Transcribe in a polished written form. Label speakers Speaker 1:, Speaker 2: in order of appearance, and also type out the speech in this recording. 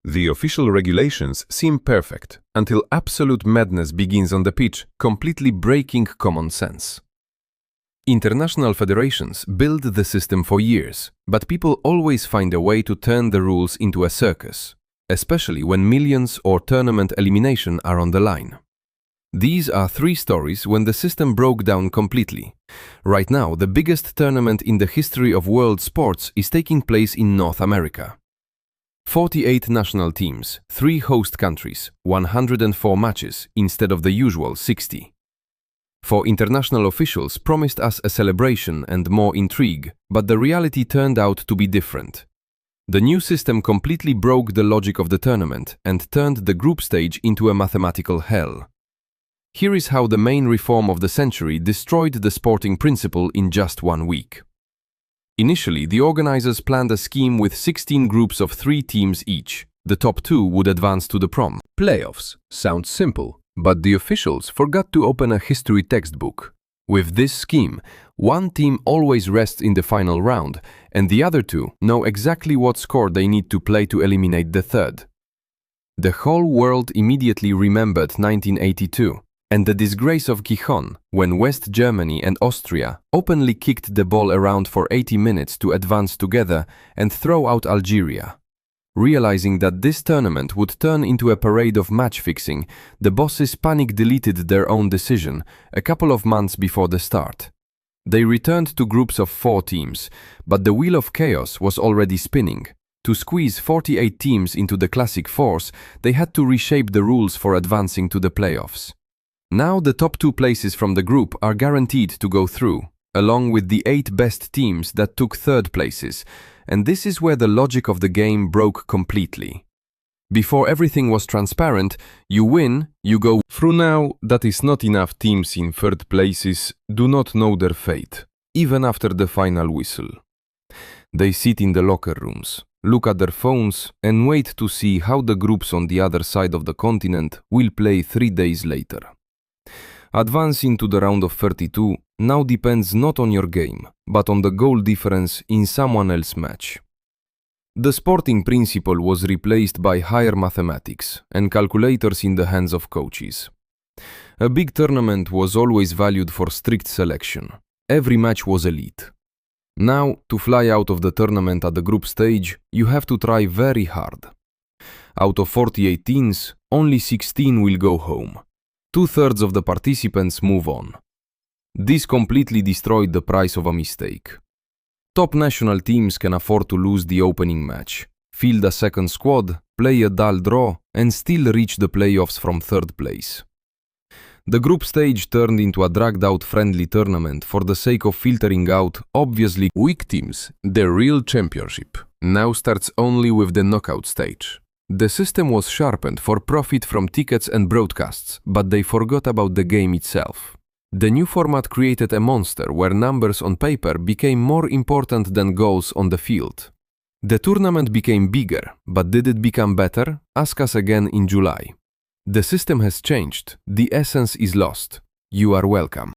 Speaker 1: The official regulations seem perfect until absolute madness begins on the pitch, completely breaking common sense. International federations build the system for years, but people always find a way to turn the rules into a circus, especially when millions or tournament elimination are on the line. These are three stories when the system broke down completely. Right now, the biggest tournament in the history of world sports is taking place in North America. 48 national teams, 3 host countries, 104 matches instead of the usual 60. For international officials promised us a celebration and more intrigue, but the reality turned out to be different. The new system completely broke the logic of the tournament and turned the group stage into a mathematical hell. Here is how the main reform of the century destroyed the sporting principle in just 1 week. Initially, the organizers planned a scheme with 16 groups of 3 teams each. The top 2 would advance to the playoffs. Sounds simple, but the officials forgot to open a history textbook. With this scheme, one team always rests in the final round, and the other 2 know exactly what score they need to play to eliminate the third. The whole world immediately remembered 1982. And the disgrace of Gijon, when West Germany and Austria openly kicked the ball around for 80 minutes to advance together and throw out Algeria. Realizing that this tournament would turn into a parade of match-fixing, the bosses panic-deleted their own decision a couple of months before the start. They returned to groups of 4 teams, but the wheel of chaos was already spinning. To squeeze 48 teams into the classic fours, they had to reshape the rules for advancing to the playoffs. Now the top 2 places from the group are guaranteed to go through, along with the 8 best teams that took third places, and this is where the logic of the game broke completely. Before everything was transparent, you win, you go through. Now that is not enough. Teams in third places do not know their fate, even after the final whistle. They sit in the locker rooms, look at their phones, and wait to see how the groups on the other side of the continent will play 3 days later. Advancing to the round of 32 now depends not on your game, but on the goal difference in someone else's match. The sporting principle was replaced by higher mathematics and calculators in the hands of coaches. A big tournament was always valued for strict selection. Every match was elite. Now, to fly out of the tournament at the group stage, you have to try very hard. Out of 48 teams, only 16 will go home. 2/3 of the participants move on. This completely destroyed the price of a mistake. Top national teams can afford to lose the opening match, field a second squad, play a dull draw, and still reach the playoffs from 3rd place. The group stage turned into a dragged-out friendly tournament for the sake of filtering out obviously weak teams. The real championship now starts only with the knockout stage. The system was sharpened for profit from tickets and broadcasts, but they forgot about the game itself. The new format created a monster where numbers on paper became more important than goals on the field. The tournament became bigger, but did it become better? Ask us again in July. The system has changed. The essence is lost. You are welcome.